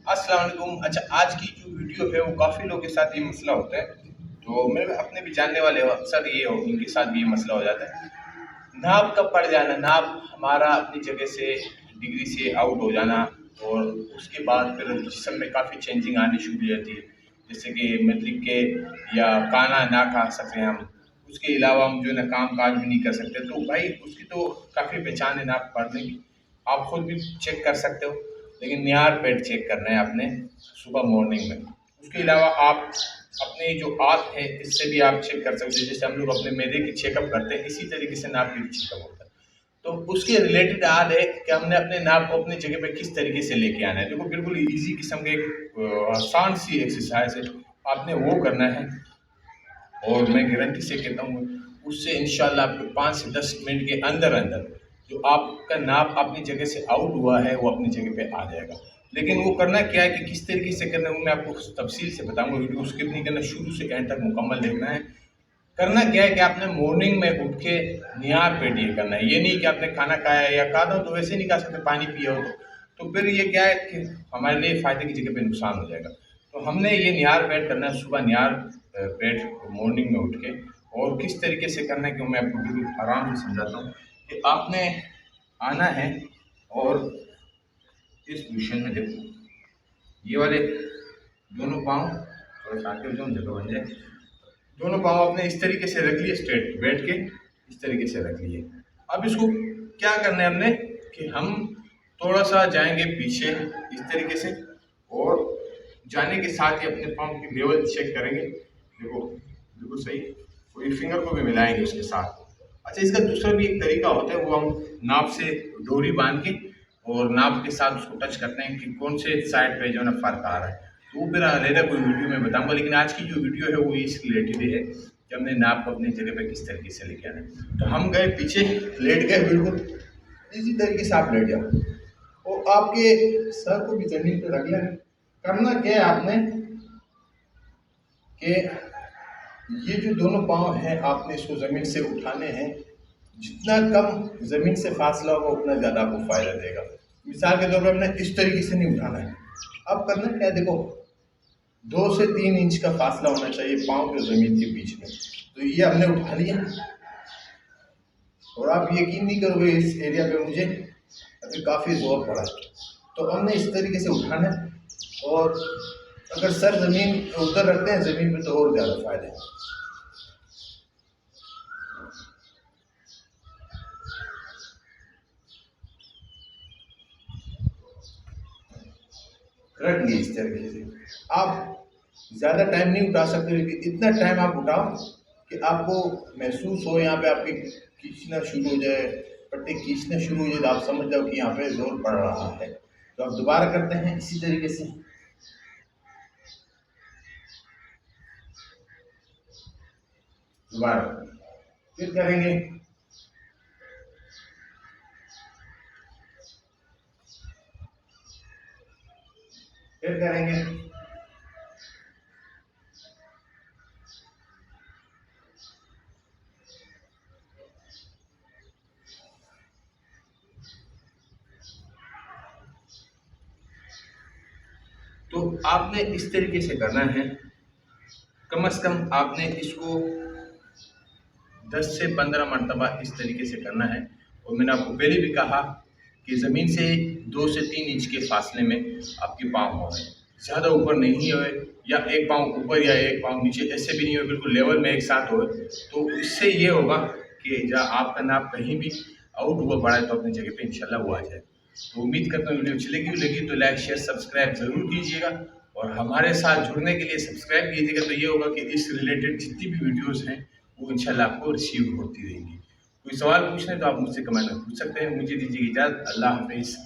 अस्सलाम वालेकुम। अच्छा, आज की जो वीडियो है वो काफ़ी लोगों के साथ ये मसला होता है। तो मेरे अपने भी जानने वाले हो, अक्सर ये हो उनके साथ भी ये मसला हो जाता है। नाप का पड़ जाना, नाप हमारा अपनी जगह से डिग्री से आउट हो जाना और उसके बाद फिर जिस्म में काफ़ी चेंजिंग आनी शुरू हो जाती है। जैसे कि मतलब के या खाना ना खा सकें हम, उसके अलावा हम जो है ना काम-काज भी नहीं कर सकते। तो भाई उसकी तो काफ़ी पहचान है नाप पढ़ने की। आप खुद भी चेक कर सकते हो, लेकिन नियर पेट चेक करना है आपने सुबह मॉर्निंग में। उसके अलावा आप अपने जो आँत है इससे भी आप चेक कर सकते हो। जैसे हम लोग अपने मैदे की चेकअप करते हैं, इसी तरीके से नाप की भी चेकअप होता है। तो उसके रिलेटेड याद है कि हमने अपने नाप को अपनी जगह पे किस तरीके से लेके आना है। देखो बिल्कुल ईज़ी किस्म का एक आसान सी एक्सरसाइज़ है, आपने वो करना है। और मैं गारंटी से कहता हूँ उससे इंशाल्लाह आपको 5 से 10 मिनट के अंदर-अंदर जो आपका नाप अपनी जगह से आउट हुआ है, वो अपनी जगह पे आ जाएगा। लेकिन वो करना क्या है कि किस तरीके से करना है, वो मैं आपको तफ़सील से बताऊँगा। वीडियो स्किप नहीं करना, शुरू से एंड तक मुकम्मल देखना है। करना क्या है कि आपने मॉर्निंग में उठ के निहार पेट ये करना है। ये नहीं कि आपने खाना खाया या खाता हो तो वैसे नहीं खा सकते, पानी पिया हो तो फिर ये क्या है कि हमारे लिए फ़ायदे की जगह पे नुकसान हो जाएगा। तो हमने ये निहार पेट करना है सुबह निहार पेट मॉर्निंग में उठ के। और किस तरीके से करना है कि मैं आपको बिल्कुल आराम से समझाता हूँ कि आपने आना है और इस पोजीशन में देखो, ये वाले दोनों पाँव थोड़ा सा आगे हो जाओ, जगह बन जाए। दोनों पाँव आपने इस तरीके से रख लिए, स्ट्रेट बैठ के इस तरीके से रख लिए। अब इसको क्या करना है हमने कि हम थोड़ा सा जाएंगे पीछे इस तरीके से और जाने के साथ ही अपने पाँव की लेवल चेक करेंगे। देखो बिल्कुल सही, कोई फिंगर को भी मिलाएंगे उसके साथ। अच्छा, इसका दूसरा भी एक तरीका होता है, वो हम नाप से डोरी बांध के और नाप के साथ उसको टच करते हैं कि कौन से साइड पे जो है ना फ़र्क आ रहा है। तो वो फिर अलहदा कोई वीडियो में बताऊँगा, लेकिन आज की जो वीडियो है वो इस रिलेटेड है कि हमने नाप को अपनी जगह पे किस तरीके से लेके आना है। तो हम गए पीछे, लेट गए बिल्कुल इसी तरीके से आप लेट जाओ और आपके सर को भी ज़मीन पे रख लें। करना क्या है आपने कि ये जो दोनों पाँव हैं आपने इसको ज़मीन से उठाने हैं। जितना कम ज़मीन से फासला होगा उतना ज़्यादा आपको फ़ायदा देगा। मिसाल के तौर पर हमने इस तरीके से नहीं उठाना है। अब करना क्या है, देखो 2 से 3 इंच का फासला होना चाहिए पाँव के ज़मीन के बीच में। तो ये हमने उठा लिया और आप यकीन नहीं करोगे इस एरिया पे मुझे अभी काफ़ी ज़ोर पड़ा है। तो हमने इस तरीके से उठाना है और अगर सर ज़मीन उधर रखते हैं ज़मीन पे तो और ज़्यादा फ़ायदा है। रख लिए इस तरीके से। आप ज़्यादा टाइम नहीं उठा सकते, लेकिन इतना टाइम आप उठाओ कि आपको महसूस हो, यहाँ पे आपके खींचना शुरू हो जाए, पट्टी खींचना शुरू हो जाए तो आप समझ जाओ कि यहाँ पे जोर पड़ रहा है। तो आप दोबारा करते हैं इसी तरीके से, दोबारा फिर करेंगे, फिर करेंगे। तो आपने इस तरीके से करना है, कम से कम आपने इसको 10 से 15 मरतबा इस तरीके से करना है। और मैंने आपको पहले भी कहा कि ज़मीन से 2 से 3 इंच के फासले में आपके पाँव हों, ज़्यादा ऊपर नहीं होए या एक पाँव ऊपर या एक पाँव नीचे, ऐसे भी नहीं हो, बिल्कुल लेवल में एक साथ होए। तो इससे ये होगा कि जहाँ आपका नाप कहीं भी आउट हुआ पड़ा है तो अपनी जगह पे इंशाल्लाह वो आ जाए। तो उम्मीद करता हूँ वीडियो अच्छी लगी तो लाइक शेयर सब्सक्राइब ज़रूर कीजिएगा और हमारे साथ जुड़ने के लिए सब्सक्राइब कीजिएगा। तो ये होगा कि इस रिलेटेड जितनी भी वीडियोज़ हैं वो इंशाल्लाह आपको रिसीव होती रहेंगी। कोई सवाल पूछना है तो आप मुझसे कमेंट में पूछ सकते हैं। मुझे दीजिए इजाज़त। अल्लाह हाफ़िज़।